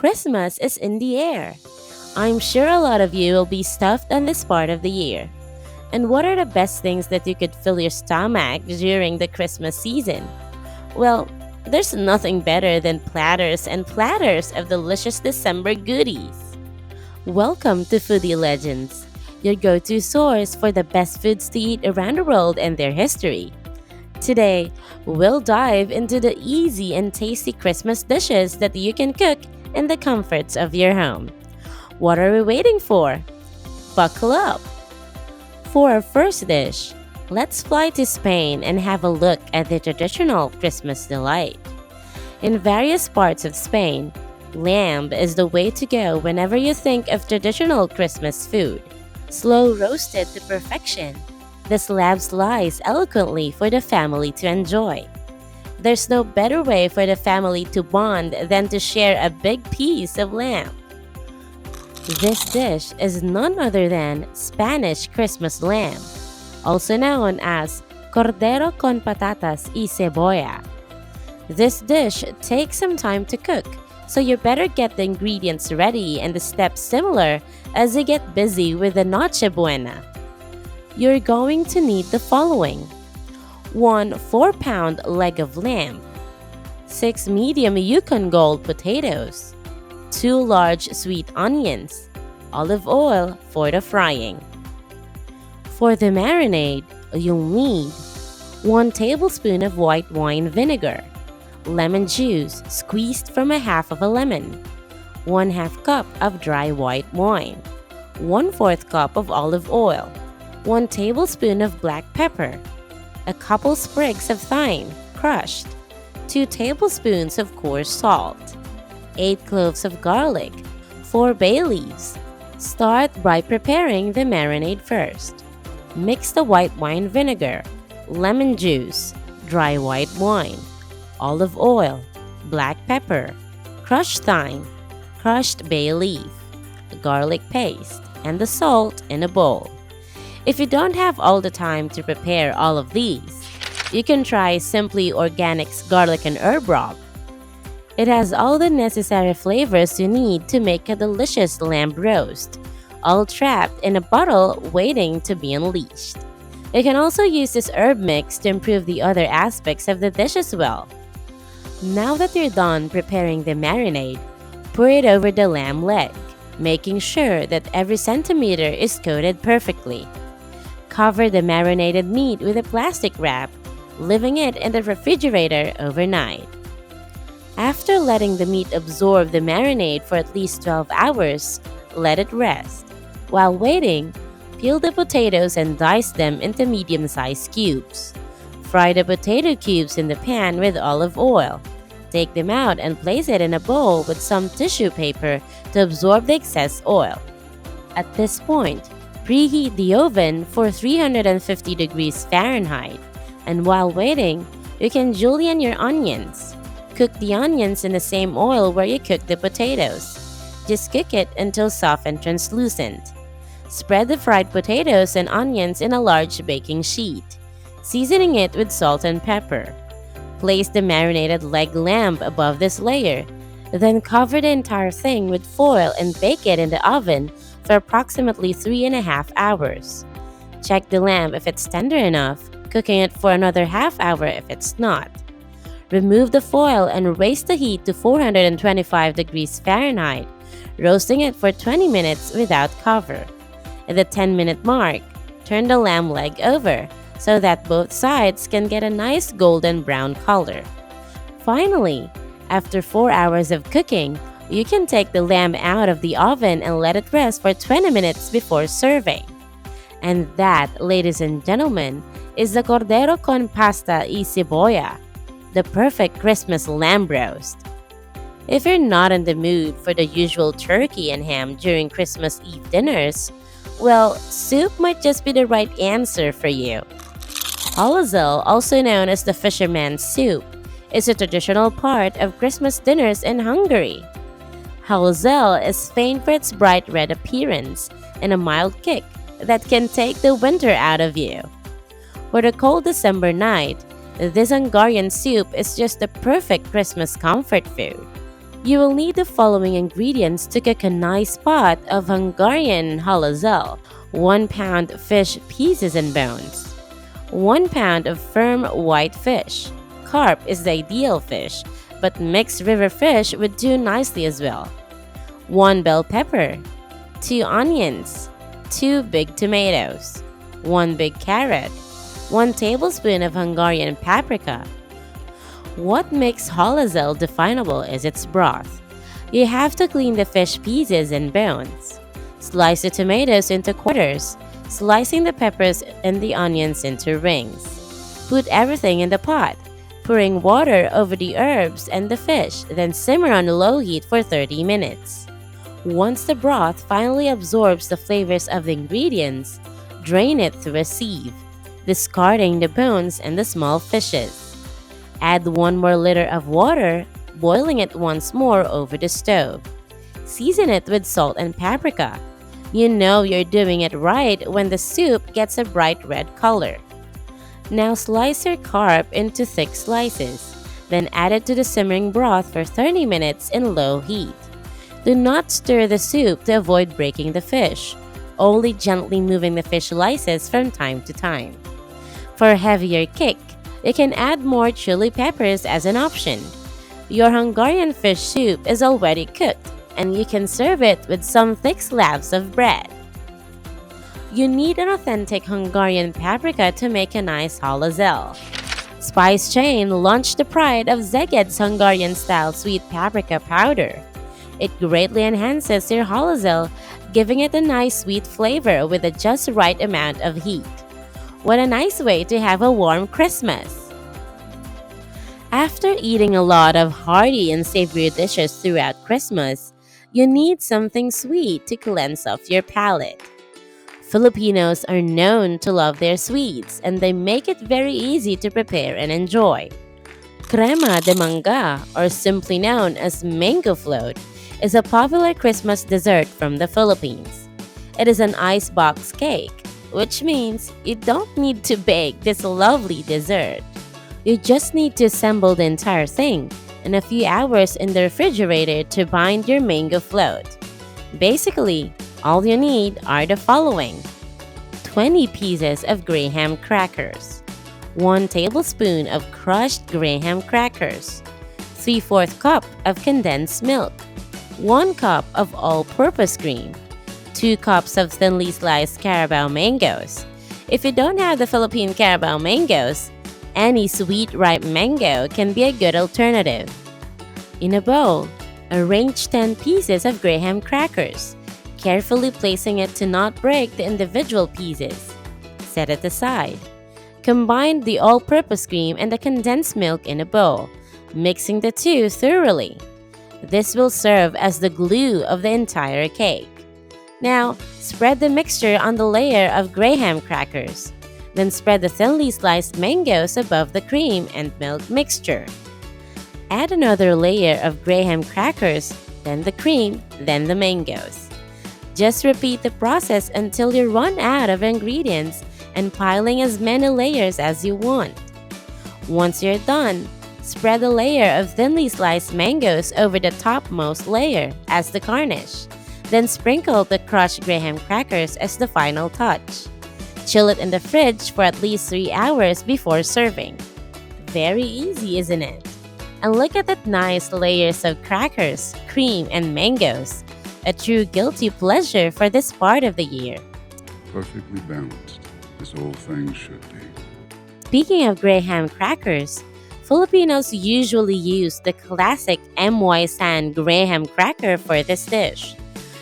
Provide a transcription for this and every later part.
Christmas is in the air. I'm sure a lot of you will be stuffed on this part of the year. And what are the best things that you could fill your stomach during the Christmas season? Well, there's nothing better than platters and platters of delicious December goodies. Welcome to Foodie Legends, your go to source for the best foods to eat around the world and their history. Today, we'll dive into the easy and tasty Christmas dishes that you can cook in the comforts of your home. What are we waiting for? Buckle up! For our first dish, let's fly to Spain and have a look at the traditional Christmas delight. In various parts of Spain, lamb is the way to go whenever you think of traditional Christmas food. Slow roasted to perfection, the slab slices eloquently for the family to enjoy. There's no better way for the family to bond than to share a big piece of lamb. This dish is none other than Spanish Christmas lamb, also known as Cordero con patatas y cebolla. This dish takes some time to cook, so you better get the ingredients ready and the steps similar as you get busy with the Noche Buena. You're going to need the following: 1 4-pound leg of lamb, 6 medium Yukon Gold potatoes, 2 large sweet onions, olive oil for the frying. For the marinade, you'll need 1 tablespoon of white wine vinegar, lemon juice squeezed from a half of a lemon, 1/2 cup of dry white wine, 1/4 cup of olive oil, 1 tablespoon of black pepper, a couple sprigs of thyme, crushed, 2 tablespoons of coarse salt, 8 cloves of garlic, 4 bay leaves. Start by preparing the marinade first. Mix the white wine vinegar, lemon juice, dry white wine, olive oil, black pepper, crushed thyme, crushed bay leaf, garlic paste, and the salt in a bowl. If you don't have all the time to prepare all of these, you can try Simply Organic's garlic and herb rub. It has all the necessary flavors you need to make a delicious lamb roast, all trapped in a bottle waiting to be unleashed. You can also use this herb mix to improve the other aspects of the dish as well. Now that you're done preparing the marinade, pour it over the lamb leg, making sure that every centimeter is coated perfectly. Cover the marinated meat with a plastic wrap, leaving it in the refrigerator overnight. After letting the meat absorb the marinade for at least 12 hours, let it rest. While waiting, peel the potatoes and dice them into medium-sized cubes. Fry the potato cubes in the pan with olive oil. Take them out and place it in a bowl with some tissue paper to absorb the excess oil. At this point, preheat the oven for 350 degrees Fahrenheit, and while waiting, you can julienne your onions. Cook the onions in the same oil where you cook the potatoes. Just cook it until soft and translucent. Spread the fried potatoes and onions in a large baking sheet, seasoning it with salt and pepper. Place the marinated leg lamb above this layer, then cover the entire thing with foil and bake it in the oven for approximately 3.5 hours. Check the lamb if it's tender enough, cooking it for another half hour if it's not. Remove the foil and raise the heat to 425 degrees Fahrenheit, roasting it for 20 minutes without cover. At the 10-minute mark, turn the lamb leg over so that both sides can get a nice golden brown color. Finally, after 4 hours of cooking, you can take the lamb out of the oven and let it rest for 20 minutes before serving. And that, ladies and gentlemen, is the Cordero con pasta y cebolla, the perfect Christmas lamb roast. If you're not in the mood for the usual turkey and ham during Christmas Eve dinners, well, soup might just be the right answer for you. Halászlé, also known as the fisherman's soup, is a traditional part of Christmas dinners in Hungary. Halászlé is famed for its bright red appearance and a mild kick that can take the winter out of you. For the cold December night, this Hungarian soup is just the perfect Christmas comfort food. You will need the following ingredients to cook a nice pot of Hungarian halászlé: 1 pound fish pieces and bones, 1 pound of firm white fish. Carp is the ideal fish, but mixed river fish would do nicely as well. 1 bell pepper, 2 onions, 2 big tomatoes, 1 big carrot, 1 tablespoon of Hungarian paprika. What makes halászlé definable is its broth. You have to clean the fish pieces and bones. Slice the tomatoes into quarters, slicing the peppers and the onions into rings. Put everything in the pot, pouring water over the herbs and the fish, then simmer on low heat for 30 minutes. Once the broth finally absorbs the flavors of the ingredients, drain it through a sieve, discarding the bones and the small fishes. Add 1 more liter of water, boiling it once more over the stove. Season it with salt and paprika. You know you're doing it right when the soup gets a bright red color. Now slice your carp into thick slices, then add it to the simmering broth for 30 minutes in low heat. Do not stir the soup to avoid breaking the fish, only gently moving the fish slices from time to time. For a heavier kick, you can add more chili peppers as an option. Your Hungarian fish soup is already cooked, and you can serve it with some thick slabs of bread. You need an authentic Hungarian paprika to make a nice halászlé. Spice Chain launched the pride of Szeged's Hungarian-style sweet paprika powder. It greatly enhances your halászlé, giving it a nice sweet flavor with a just right amount of heat. What a nice way to have a warm Christmas! After eating a lot of hearty and savory dishes throughout Christmas, you need something sweet to cleanse off your palate. Filipinos are known to love their sweets, and they make it very easy to prepare and enjoy. Crema de Manga, or simply known as mango float, is a popular Christmas dessert from the Philippines. It is an icebox cake, which means you don't need to bake this lovely dessert. You just need to assemble the entire thing and a few hours in the refrigerator to bind your mango float. Basically, all you need are the following: 20 pieces of graham crackers, 1 tablespoon of crushed graham crackers, 3/4 cup of condensed milk, 1 cup of all-purpose cream, 2 cups of thinly sliced Carabao mangoes. If you don't have the Philippine Carabao mangoes, any sweet ripe mango can be a good alternative. In a bowl, arrange 10 pieces of graham crackers, carefully placing it to not break the individual pieces. Set it aside. Combine the all-purpose cream and the condensed milk in a bowl, mixing the two thoroughly. This will serve as the glue of the entire cake. Now, spread the mixture on the layer of graham crackers. Then spread the thinly sliced mangoes above the cream and milk mixture. Add another layer of graham crackers, then the cream, then the mangoes. Just repeat the process until you run out of ingredients and piling as many layers as you want. Once you're done, spread a layer of thinly sliced mangoes over the topmost layer as the garnish. Then sprinkle the crushed graham crackers as the final touch. Chill it in the fridge for at least 3 hours before serving. Very easy, isn't it? And look at that nice layers of crackers, cream, and mangoes. A true guilty pleasure for this part of the year. Perfectly balanced, as all things should be. Speaking of graham crackers, Filipinos usually use the classic MY San graham cracker for this dish.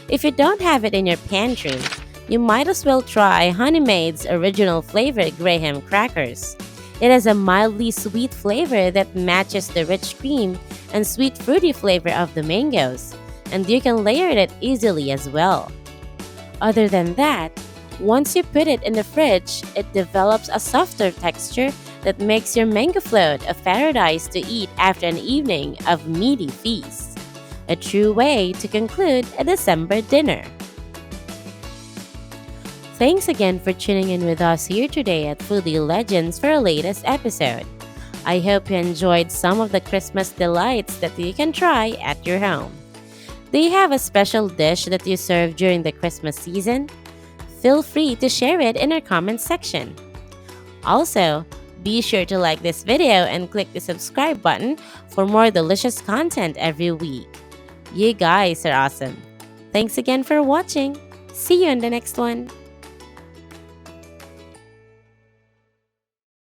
If you don't have it in your pantry, you might as well try Maid's original flavored graham crackers. It has a mildly sweet flavor that matches the rich cream and sweet fruity flavor of the mangoes, and you can layer it easily as well. Other than that, once you put it in the fridge, it develops a softer texture that makes your mango float a paradise to eat after an evening of meaty feasts. A true way to conclude a December dinner. Thanks again for tuning in with us here today at Foodie Legends for our latest episode. I hope you enjoyed some of the Christmas delights that you can try at your home. Do you have a special dish that you serve during the Christmas season? Feel free to share it in our comment section. Also, be sure to like this video and click the subscribe button for more delicious content every week. You guys are awesome. Thanks again for watching. See you in the next one.